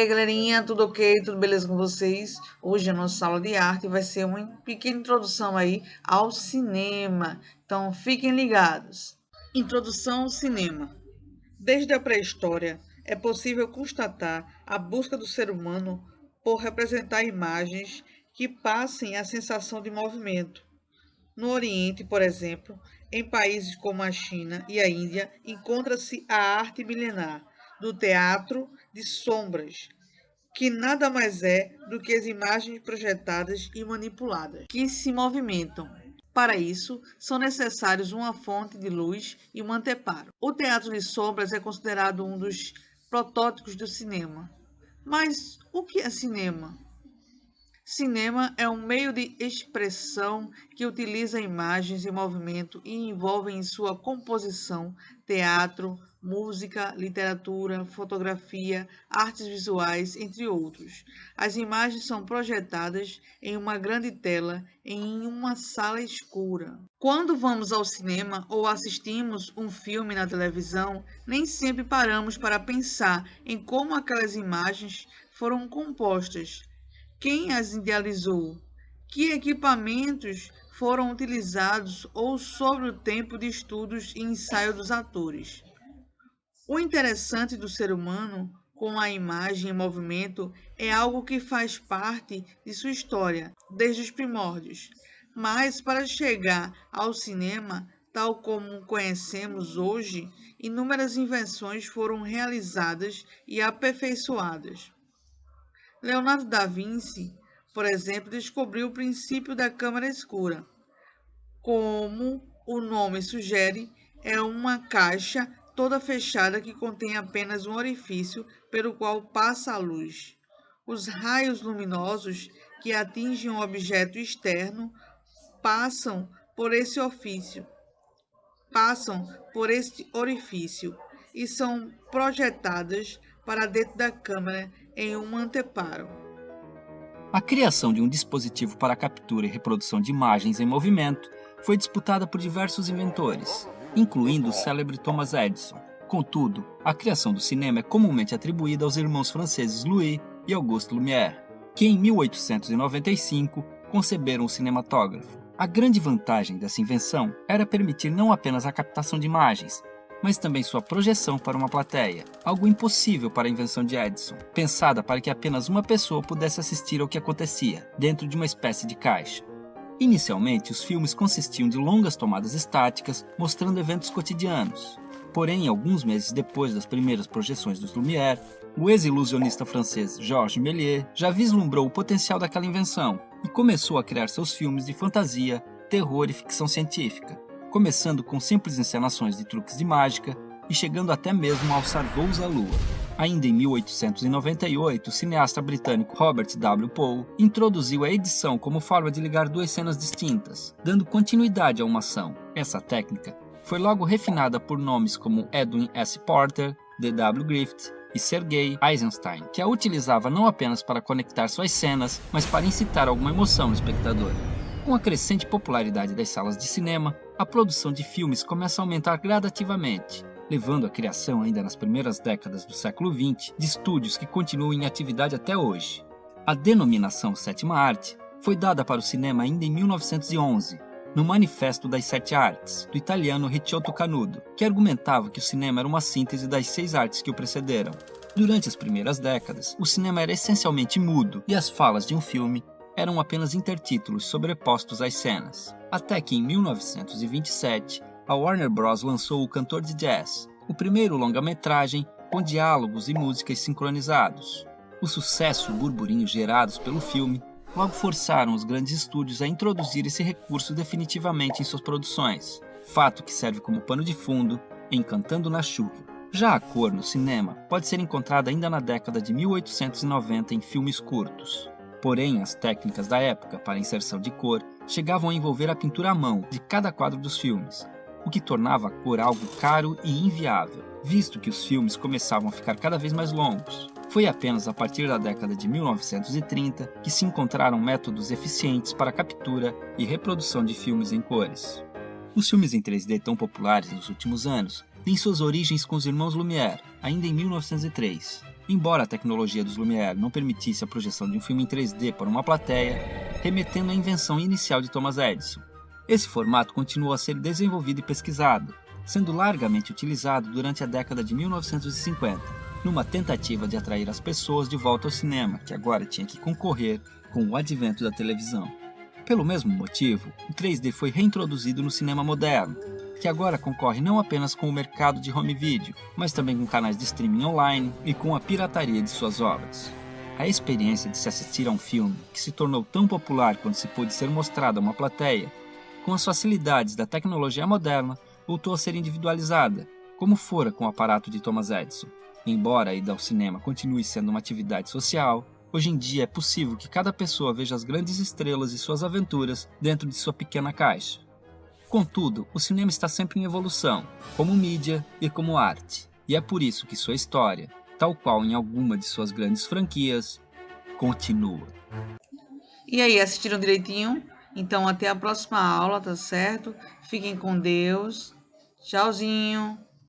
aí, galerinha, tudo ok? Tudo beleza com vocês? Hoje a nossa aula de arte vai ser uma pequena introdução aí ao cinema. Então, fiquem ligados. Introdução ao cinema. Desde a pré-história, é possível constatar a busca do ser humano por representar imagens que passem a sensação de movimento. No Oriente, por exemplo, em países como a China e a Índia, encontra-se a arte milenar do teatro de sombras, que nada mais é do que as imagens projetadas e manipuladas, que se movimentam. Para isso, são necessários uma fonte de luz e um anteparo. O teatro de sombras é considerado um dos protótipos do cinema. Mas o que é cinema? Cinema é um meio de expressão que utiliza imagens em movimento e envolve em sua composição teatro, música, literatura, fotografia, artes visuais, entre outros. As imagens são projetadas em uma grande tela em uma sala escura. Quando vamos ao cinema ou assistimos um filme na televisão, nem sempre paramos para pensar em como aquelas imagens foram compostas. Quem as idealizou? Que equipamentos foram utilizados ou sobre o tempo de estudos e ensaio dos atores? O interessante do ser humano com a imagem em movimento é algo que faz parte de sua história, desde os primórdios. Mas para chegar ao cinema, tal como conhecemos hoje, inúmeras invenções foram realizadas e aperfeiçoadas. Leonardo da Vinci, por exemplo, descobriu o princípio da câmara escura. Como o nome sugere, é uma caixa toda fechada que contém apenas um orifício pelo qual passa a luz. Os raios luminosos que atingem um objeto externo passam por esse orifício e são projetadas para dentro da câmara em um anteparo. A criação de um dispositivo para captura e reprodução de imagens em movimento foi disputada por diversos inventores, incluindo o célebre Thomas Edison. Contudo, a criação do cinema é comumente atribuída aos irmãos franceses Louis e Auguste Lumière, que em 1895 conceberam o cinematógrafo. A grande vantagem dessa invenção era permitir não apenas a captação de imagens, mas também sua projeção para uma plateia, algo impossível para a invenção de Edison, pensada para que apenas uma pessoa pudesse assistir ao que acontecia, dentro de uma espécie de caixa. Inicialmente, os filmes consistiam de longas tomadas estáticas, mostrando eventos cotidianos. Porém, alguns meses depois das primeiras projeções dos Lumière, o ex-ilusionista francês Georges Méliès já vislumbrou o potencial daquela invenção e começou a criar seus filmes de fantasia, terror e ficção científica, começando com simples encenações de truques de mágica e chegando até mesmo a alçar voos à lua. Ainda em 1898, o cineasta britânico Robert W. Poe introduziu a edição como forma de ligar duas cenas distintas, dando continuidade a uma ação. Essa técnica foi logo refinada por nomes como Edwin S. Porter, D. W. Griffith e Sergei Eisenstein, que a utilizava não apenas para conectar suas cenas, mas para incitar alguma emoção no espectador. Com a crescente popularidade das salas de cinema, a produção de filmes começa a aumentar gradativamente, levando à criação, ainda nas primeiras décadas do século XX, de estúdios que continuam em atividade até hoje. A denominação sétima arte foi dada para o cinema ainda em 1911, no Manifesto das Sete Artes, do italiano Ricciotto Canudo, que argumentava que o cinema era uma síntese das 6 artes que o precederam. Durante as primeiras décadas, o cinema era essencialmente mudo e as falas de um filme eram apenas intertítulos sobrepostos às cenas. Até que em 1927, a Warner Bros. Lançou O Cantor de Jazz, o primeiro longa-metragem com diálogos e músicas sincronizados. O sucesso e o burburinho gerados pelo filme logo forçaram os grandes estúdios a introduzir esse recurso definitivamente em suas produções, fato que serve como pano de fundo em Cantando na Chuva. Já a cor no cinema pode ser encontrada ainda na década de 1890 em filmes curtos. Porém, as técnicas da época para a inserção de cor chegavam a envolver a pintura à mão de cada quadro dos filmes, o que tornava a cor algo caro e inviável, visto que os filmes começavam a ficar cada vez mais longos. Foi apenas a partir da década de 1930 que se encontraram métodos eficientes para a captura e reprodução de filmes em cores. Os filmes em 3D tão populares nos últimos anos têm suas origens com os irmãos Lumière, ainda em 1903. embora a tecnologia dos Lumière não permitisse a projeção de um filme em 3D para uma plateia, remetendo à invenção inicial de Thomas Edison. Esse formato continuou a ser desenvolvido e pesquisado, sendo largamente utilizado durante a década de 1950, numa tentativa de atrair as pessoas de volta ao cinema, que agora tinha que concorrer com o advento da televisão. Pelo mesmo motivo, o 3D foi reintroduzido no cinema moderno, que agora concorre não apenas com o mercado de home video, mas também com canais de streaming online e com a pirataria de suas obras. A experiência de se assistir a um filme, que se tornou tão popular quando se pôde ser mostrado a uma plateia, com as facilidades da tecnologia moderna, voltou a ser individualizada, como fora com o aparato de Thomas Edison. Embora a ida ao cinema continue sendo uma atividade social, hoje em dia é possível que cada pessoa veja as grandes estrelas e suas aventuras dentro de sua pequena caixa. Contudo, o cinema está sempre em evolução, como mídia e como arte, e é por isso que sua história, tal qual em alguma de suas grandes franquias, continua. E aí, assistiram direitinho? Então, até a próxima aula, tá certo? Fiquem com Deus. Tchauzinho.